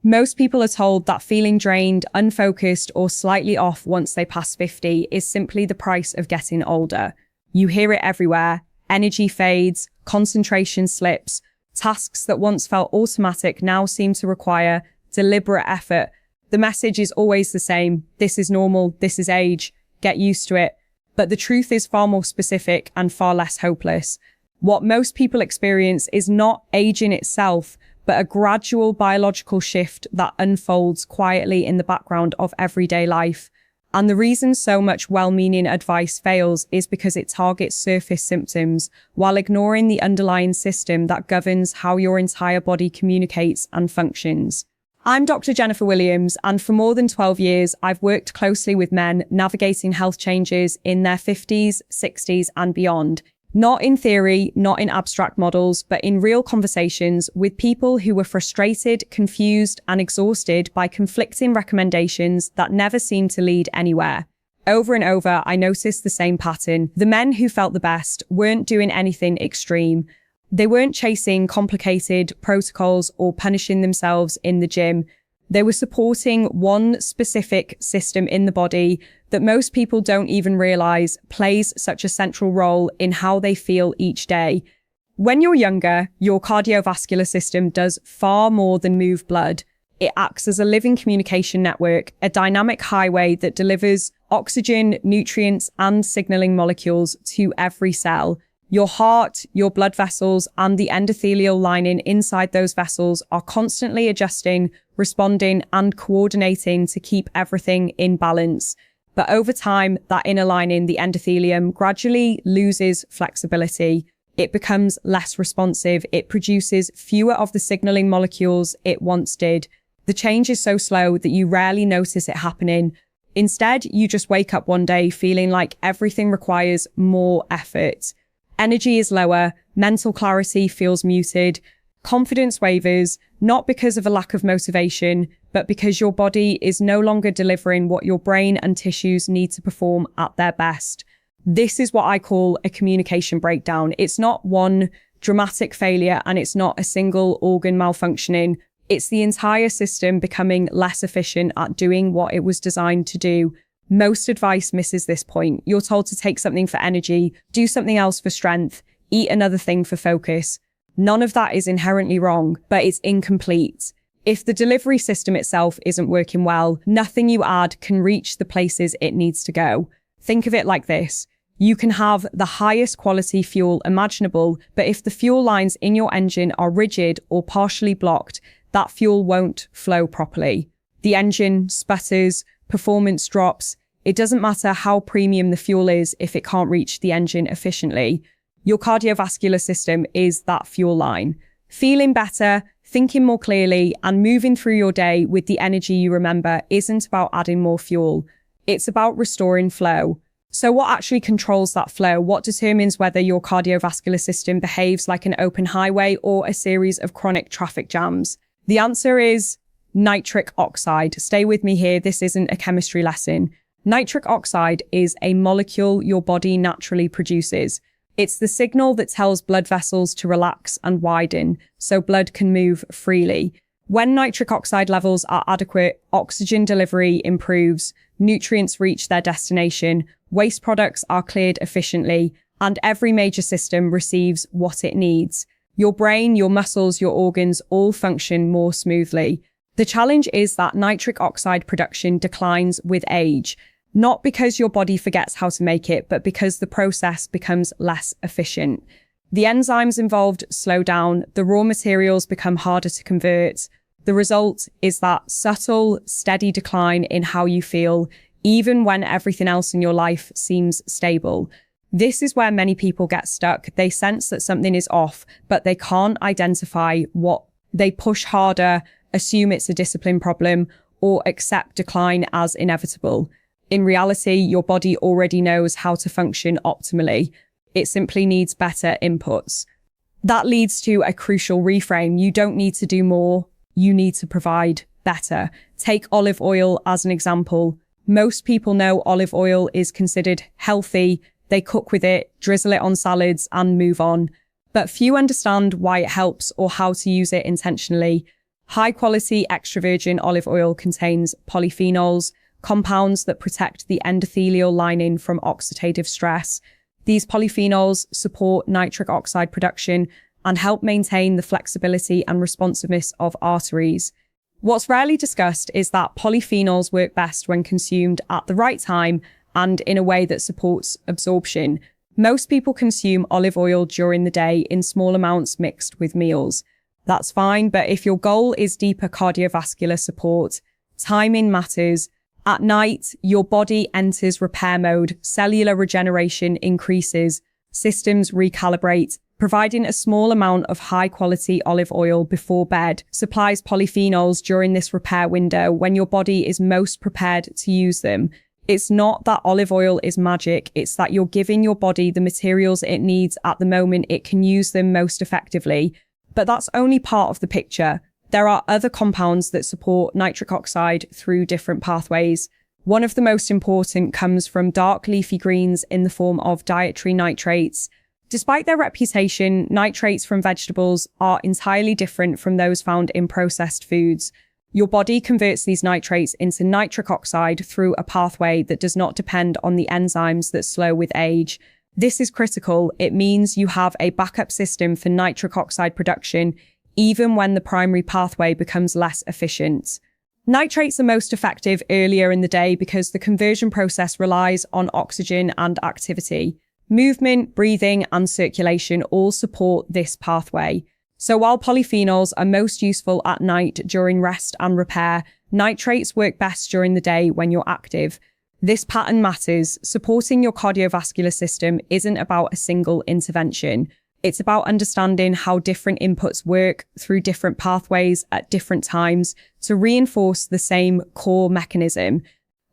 Most people are told that feeling drained, unfocused, or slightly off once they pass 50 is simply the price of getting older. You hear it everywhere. Energy fades, concentration slips, tasks that once felt automatic now seem to require deliberate effort. The message is always the same. This is normal. This is age. Get used to it. But the truth is far more specific and far less hopeless. What most people experience is not aging itself, but a gradual biological shift that unfolds quietly in the background of everyday life. And the reason so much well-meaning advice fails is because it targets surface symptoms while ignoring the underlying system that governs how your entire body communicates and functions. I'm Dr. Jennifer Williams, and for more than 12 years, I've worked closely with men navigating health changes in their 50s, 60s, and beyond. Not in theory, not in abstract models, but in real conversations with people who were frustrated, confused, and exhausted by conflicting recommendations that never seemed to lead anywhere. Over and over, I noticed the same pattern. The men who felt the best weren't doing anything extreme. They weren't chasing complicated protocols or punishing themselves in the gym. They were supporting one specific system in the body that most people don't even realize plays such a central role in how they feel each day. When you're younger, your cardiovascular system does far more than move blood. It acts as a living communication network, a dynamic highway that delivers oxygen, nutrients, and signaling molecules to every cell. Your heart, your blood vessels, and the endothelial lining inside those vessels are constantly adjusting, responding, and coordinating to keep everything in balance. But over time, that inner lining, the endothelium, gradually loses flexibility. It becomes less responsive. It produces fewer of the signaling molecules it once did. The change is so slow that you rarely notice it happening. Instead, you just wake up one day feeling like everything requires more effort. Energy is lower, mental clarity feels muted, confidence wavers, not because of a lack of motivation, but because your body is no longer delivering what your brain and tissues need to perform at their best. This is what I call a communication breakdown. It's not one dramatic failure and it's not a single organ malfunctioning. It's the entire system becoming less efficient at doing what it was designed to do. Most advice misses this point. You're told to take something for energy, do something else for strength, eat another thing for focus. None of that is inherently wrong, but it's incomplete. If the delivery system itself isn't working well, nothing you add can reach the places it needs to go. Think of it like this. You can have the highest quality fuel imaginable, but if the fuel lines in your engine are rigid or partially blocked, that fuel won't flow properly. The engine sputters, performance drops. It doesn't matter how premium the fuel is if it can't reach the engine efficiently. Your cardiovascular system is that fuel line. Feeling better, thinking more clearly, and moving through your day with the energy you remember isn't about adding more fuel. It's about restoring flow. So what actually controls that flow? What determines whether your cardiovascular system behaves like an open highway or a series of chronic traffic jams? The answer is nitric oxide. Stay with me here. This isn't a chemistry lesson. Nitric oxide is a molecule your body naturally produces. It's the signal that tells blood vessels to relax and widen so blood can move freely. When nitric oxide levels are adequate, oxygen delivery improves, nutrients reach their destination, waste products are cleared efficiently, and every major system receives what it needs. Your brain, your muscles, your organs all function more smoothly. The challenge is that nitric oxide production declines with age. Not because your body forgets how to make it, but because the process becomes less efficient. The enzymes involved slow down, the raw materials become harder to convert. The result is that subtle, steady decline in how you feel, even when everything else in your life seems stable. This is where many people get stuck. They sense that something is off, but they can't identify what. They push harder, assume it's a discipline problem, or accept decline as inevitable. In reality, your body already knows how to function optimally. It simply needs better inputs. That leads to a crucial reframe. You don't need to do more. You need to provide better. Take olive oil as an example. Most people know olive oil is considered healthy. They cook with it, drizzle it on salads, and move on. But few understand why it helps or how to use it intentionally. High-quality extra virgin olive oil contains polyphenols, compounds that protect the endothelial lining from oxidative stress. These polyphenols support nitric oxide production and help maintain the flexibility and responsiveness of arteries. What's rarely discussed is that polyphenols work best when consumed at the right time and in a way that supports absorption. Most people consume olive oil during the day in small amounts mixed with meals. That's fine, but if your goal is deeper cardiovascular support, timing matters. At night, your body enters repair mode, cellular regeneration increases, systems recalibrate. Providing a small amount of high-quality olive oil before bed supplies polyphenols during this repair window when your body is most prepared to use them. It's not that olive oil is magic, it's that you're giving your body the materials it needs at the moment it can use them most effectively. But that's only part of the picture. There are other compounds that support nitric oxide through different pathways. One of the most important comes from dark leafy greens in the form of dietary nitrates. Despite their reputation, nitrates from vegetables are entirely different from those found in processed foods. Your body converts these nitrates into nitric oxide through a pathway that does not depend on the enzymes that slow with age. This is critical. It means you have a backup system for nitric oxide production, even when the primary pathway becomes less efficient. Nitrates are most effective earlier in the day because the conversion process relies on oxygen and activity. Movement, breathing, and circulation all support this pathway. So while polyphenols are most useful at night during rest and repair, nitrates work best during the day when you're active. This pattern matters. Supporting your cardiovascular system isn't about a single intervention. It's about understanding how different inputs work through different pathways at different times to reinforce the same core mechanism.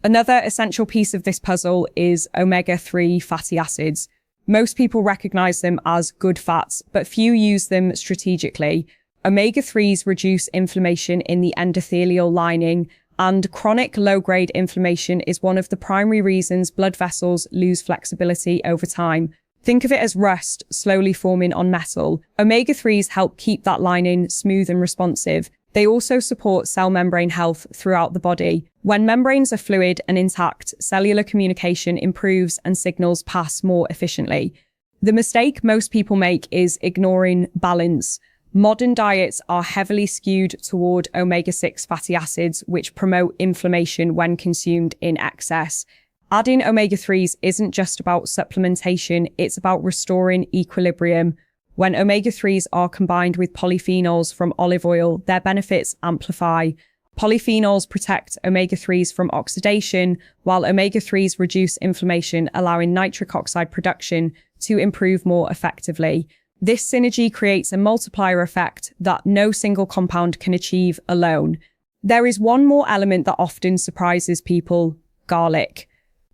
Another essential piece of this puzzle is omega-3 fatty acids. Most people recognize them as good fats, but few use them strategically. Omega-3s reduce inflammation in the endothelial lining, and chronic low-grade inflammation is one of the primary reasons blood vessels lose flexibility over time. Think of it as rust slowly forming on metal. Omega-3s help keep that lining smooth and responsive. They also support cell membrane health throughout the body. When membranes are fluid and intact, cellular communication improves and signals pass more efficiently. The mistake most people make is ignoring balance. Modern diets are heavily skewed toward omega-6 fatty acids, which promote inflammation when consumed in excess. Adding omega-3s isn't just about supplementation, it's about restoring equilibrium. When omega-3s are combined with polyphenols from olive oil, their benefits amplify. Polyphenols protect omega-3s from oxidation, while omega-3s reduce inflammation, allowing nitric oxide production to improve more effectively. This synergy creates a multiplier effect that no single compound can achieve alone. There is one more element that often surprises people: garlic.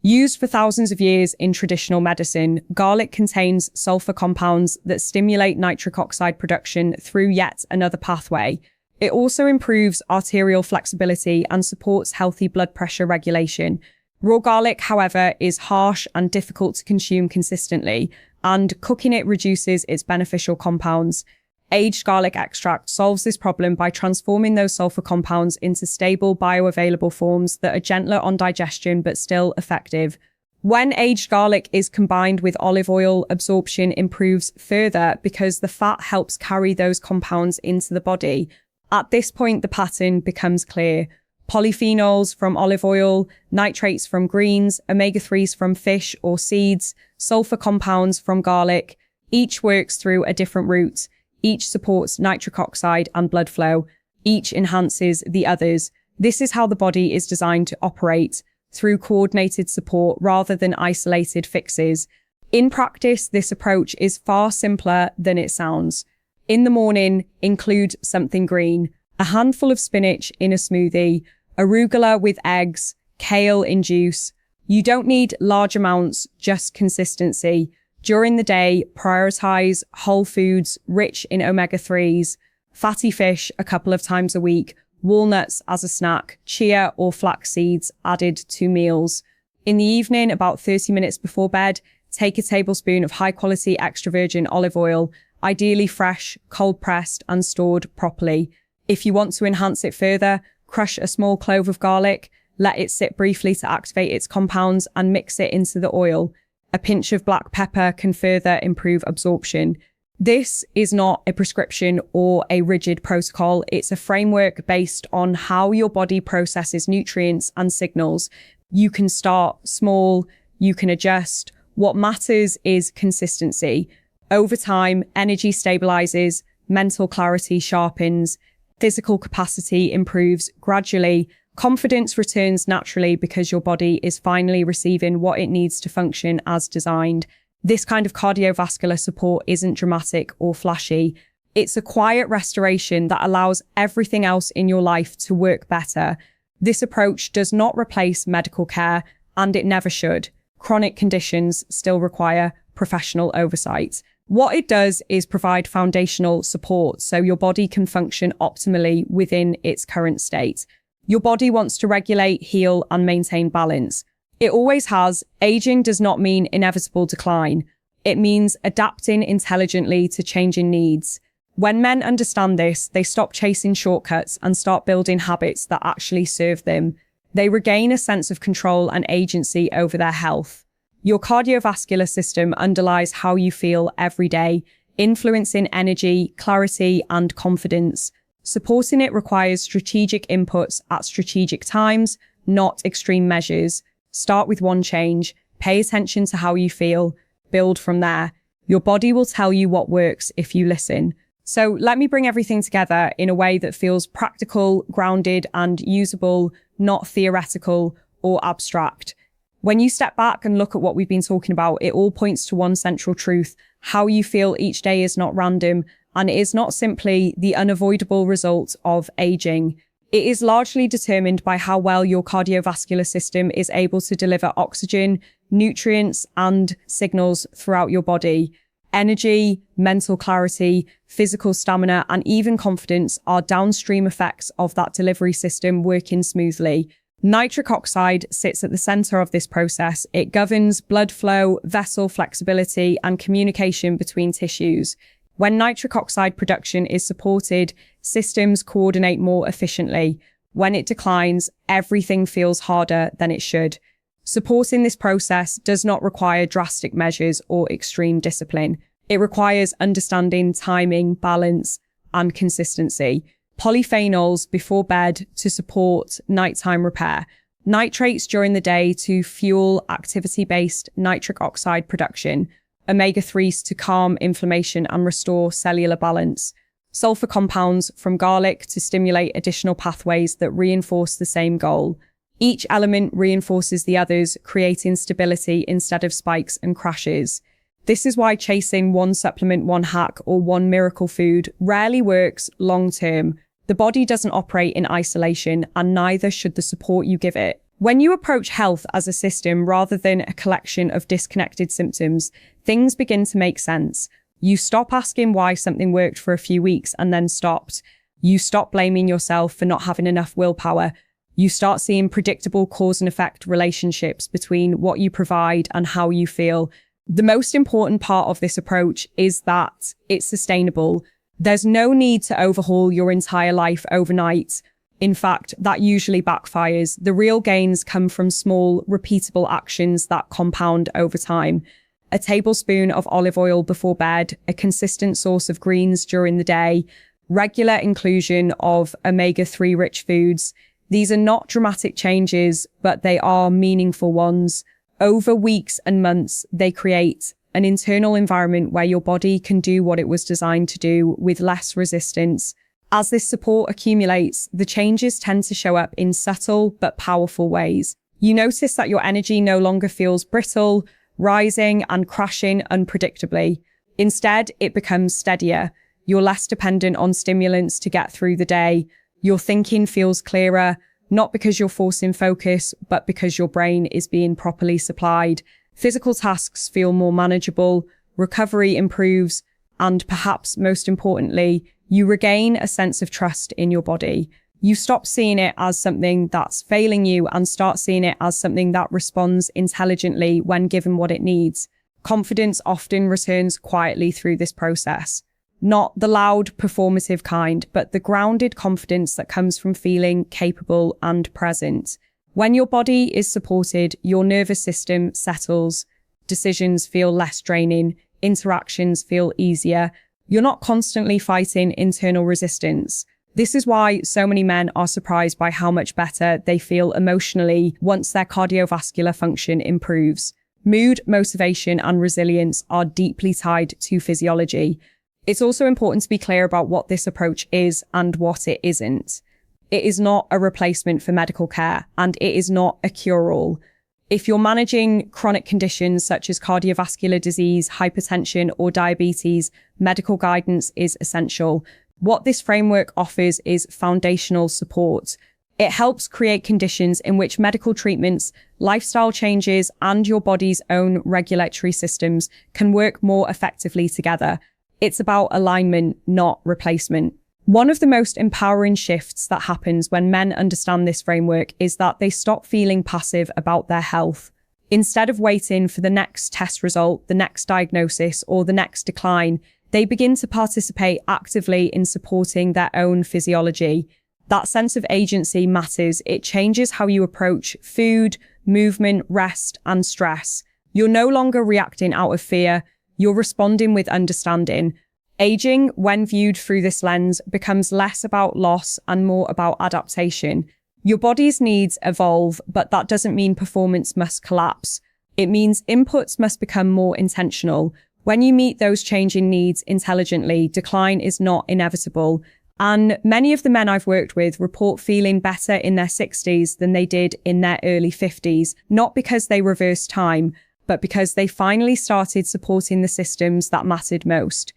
Used for thousands of years in traditional medicine, garlic contains sulfur compounds that stimulate nitric oxide production through yet another pathway. It also improves arterial flexibility and supports healthy blood pressure regulation. Raw garlic, however, is harsh and difficult to consume consistently, and cooking it reduces its beneficial compounds. Aged garlic extract solves this problem by transforming those sulfur compounds into stable bioavailable forms that are gentler on digestion but still effective. When aged garlic is combined with olive oil, absorption improves further because the fat helps carry those compounds into the body. At this point, the pattern becomes clear. Polyphenols from olive oil, nitrates from greens, omega-3s from fish or seeds, sulfur compounds from garlic. Each works through a different route. Each supports nitric oxide and blood flow. Each enhances the others. This is how the body is designed to operate, through coordinated support rather than isolated fixes. In practice, this approach is far simpler than it sounds. In the morning, include something green: a handful of spinach in a smoothie, arugula with eggs, kale in juice. You don't need large amounts, just consistency. During the day, prioritize whole foods rich in omega-3s, fatty fish a couple of times a week, walnuts as a snack, chia or flax seeds added to meals. In the evening, about 30 minutes before bed, take a tablespoon of high-quality extra virgin olive oil, ideally fresh, cold-pressed, and stored properly. If you want to enhance it further, crush a small clove of garlic, let it sit briefly to activate its compounds, and mix it into the oil. A pinch of black pepper can further improve absorption. This is not a prescription or a rigid protocol. It's a framework based on how your body processes nutrients and signals. You can start small, you can adjust. What matters is consistency. Over time, energy stabilizes, mental clarity sharpens, physical capacity improves gradually, confidence returns naturally because your body is finally receiving what it needs to function as designed. This kind of cardiovascular support isn't dramatic or flashy. It's a quiet restoration that allows everything else in your life to work better. This approach does not replace medical care, and it never should. Chronic conditions still require professional oversight. What it does is provide foundational support so your body can function optimally within its current state. Your body wants to regulate, heal, and maintain balance. It always has. Aging does not mean inevitable decline. It means adapting intelligently to changing needs. When men understand this, they stop chasing shortcuts and start building habits that actually serve them. They regain a sense of control and agency over their health. Your cardiovascular system underlies how you feel every day, influencing energy, clarity, and confidence. Supporting it requires strategic inputs at strategic times, not extreme measures. Start with one change, pay attention to how you feel, build from there. Your body will tell you what works if you listen. So let me bring everything together in a way that feels practical, grounded, and usable, not theoretical or abstract. When you step back and look at what we've been talking about, it all points to one central truth. How you feel each day is not random, and it is not simply the unavoidable result of aging. It is largely determined by how well your cardiovascular system is able to deliver oxygen, nutrients, and signals throughout your body. Energy, mental clarity, physical stamina, and even confidence are downstream effects of that delivery system working smoothly. Nitric oxide sits at the center of this process. It governs blood flow, vessel flexibility, and communication between tissues. When nitric oxide production is supported, systems coordinate more efficiently. When it declines, everything feels harder than it should. Supporting this process does not require drastic measures or extreme discipline. It requires understanding timing, balance, and consistency. Polyphenols before bed to support nighttime repair. Nitrates during the day to fuel activity-based nitric oxide production. Omega-3s to calm inflammation and restore cellular balance. Sulfur compounds from garlic to stimulate additional pathways that reinforce the same goal. Each element reinforces the others, creating stability instead of spikes and crashes. This is why chasing one supplement, one hack, or one miracle food rarely works long-term. The body doesn't operate in isolation, and neither should the support you give it. When you approach health as a system rather than a collection of disconnected symptoms, things begin to make sense. You stop asking why something worked for a few weeks and then stopped. You stop blaming yourself for not having enough willpower. You start seeing predictable cause and effect relationships between what you provide and how you feel. The most important part of this approach is that it's sustainable. There's no need to overhaul your entire life overnight. In fact, that usually backfires. The real gains come from small, repeatable actions that compound over time. A tablespoon of olive oil before bed, a consistent source of greens during the day, regular inclusion of omega-3 rich foods. These are not dramatic changes, but they are meaningful ones. Over weeks and months, they create an internal environment where your body can do what it was designed to do with less resistance. As this support accumulates, the changes tend to show up in subtle but powerful ways. You notice that your energy no longer feels brittle, rising and crashing unpredictably. Instead, it becomes steadier. You're less dependent on stimulants to get through the day. Your thinking feels clearer, not because you're forcing focus, but because your brain is being properly supplied. Physical tasks feel more manageable, recovery improves, and perhaps most importantly, you regain a sense of trust in your body. You stop seeing it as something that's failing you and start seeing it as something that responds intelligently when given what it needs. Confidence often returns quietly through this process. Not the loud, performative kind, but the grounded confidence that comes from feeling capable and present. When your body is supported, your nervous system settles, decisions feel less draining, interactions feel easier. You're not constantly fighting internal resistance. This is why so many men are surprised by how much better they feel emotionally once their cardiovascular function improves. Mood, motivation, and resilience are deeply tied to physiology. It's also important to be clear about what this approach is and what it isn't. It is not a replacement for medical care, and it is not a cure-all. If you're managing chronic conditions such as cardiovascular disease, hypertension, or diabetes, medical guidance is essential. What this framework offers is foundational support. It helps create conditions in which medical treatments, lifestyle changes, and your body's own regulatory systems can work more effectively together. It's about alignment, not replacement. One of the most empowering shifts that happens when men understand this framework is that they stop feeling passive about their health. Instead of waiting for the next test result, the next diagnosis, or the next decline, they begin to participate actively in supporting their own physiology. That sense of agency matters. It changes how you approach food, movement, rest, and stress. You're no longer reacting out of fear. You're responding with understanding. Aging, when viewed through this lens, becomes less about loss and more about adaptation. Your body's needs evolve, but that doesn't mean performance must collapse. It means inputs must become more intentional. When you meet those changing needs intelligently, decline is not inevitable. And many of the men I've worked with report feeling better in their 60s than they did in their early 50s, not because they reversed time, but because they finally started supporting the systems that mattered most.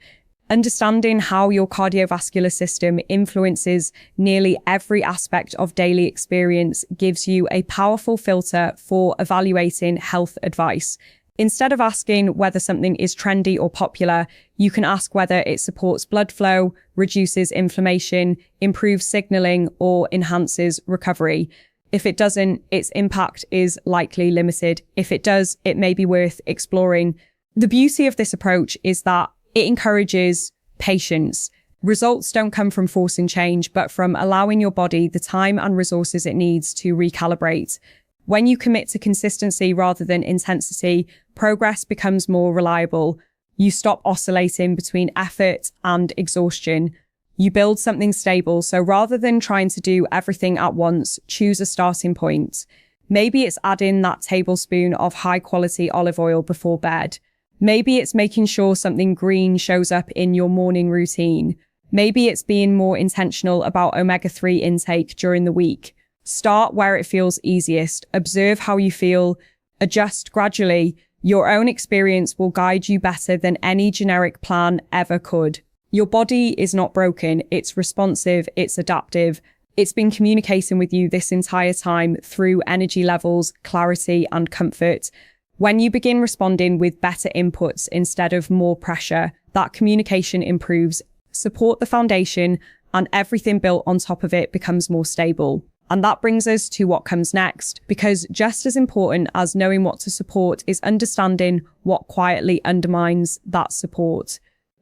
Understanding how your cardiovascular system influences nearly every aspect of daily experience gives you a powerful filter for evaluating health advice. Instead of asking whether something is trendy or popular, you can ask whether it supports blood flow, reduces inflammation, improves signaling, or enhances recovery. If it doesn't, its impact is likely limited. If it does, it may be worth exploring. The beauty of this approach is that it encourages patience. Results don't come from forcing change, but from allowing your body the time and resources it needs to recalibrate. When you commit to consistency rather than intensity, progress becomes more reliable. You stop oscillating between effort and exhaustion. You build something stable, so rather than trying to do everything at once, choose a starting point. Maybe it's adding that tablespoon of high-quality olive oil before bed. Maybe it's making sure something green shows up in your morning routine. Maybe it's being more intentional about omega-3 intake during the week. Start where it feels easiest. Observe how you feel. Adjust gradually. Your own experience will guide you better than any generic plan ever could. Your body is not broken. It's responsive. It's adaptive. It's been communicating with you this entire time through energy levels, clarity, and comfort. When you begin responding with better inputs instead of more pressure, that communication improves. Support the foundation, and everything built on top of it becomes more stable. And that brings us to what comes next, because just as important as knowing what to support is understanding what quietly undermines that support.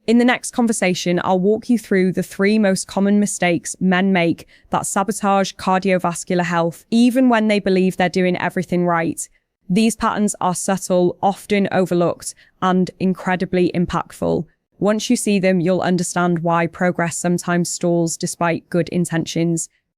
In the next conversation, I'll walk you through the 3 most common mistakes men make that sabotage cardiovascular health, even when they believe they're doing everything right. These patterns are subtle, often overlooked, and incredibly impactful. Once you see them, you'll understand why progress sometimes stalls despite good intentions.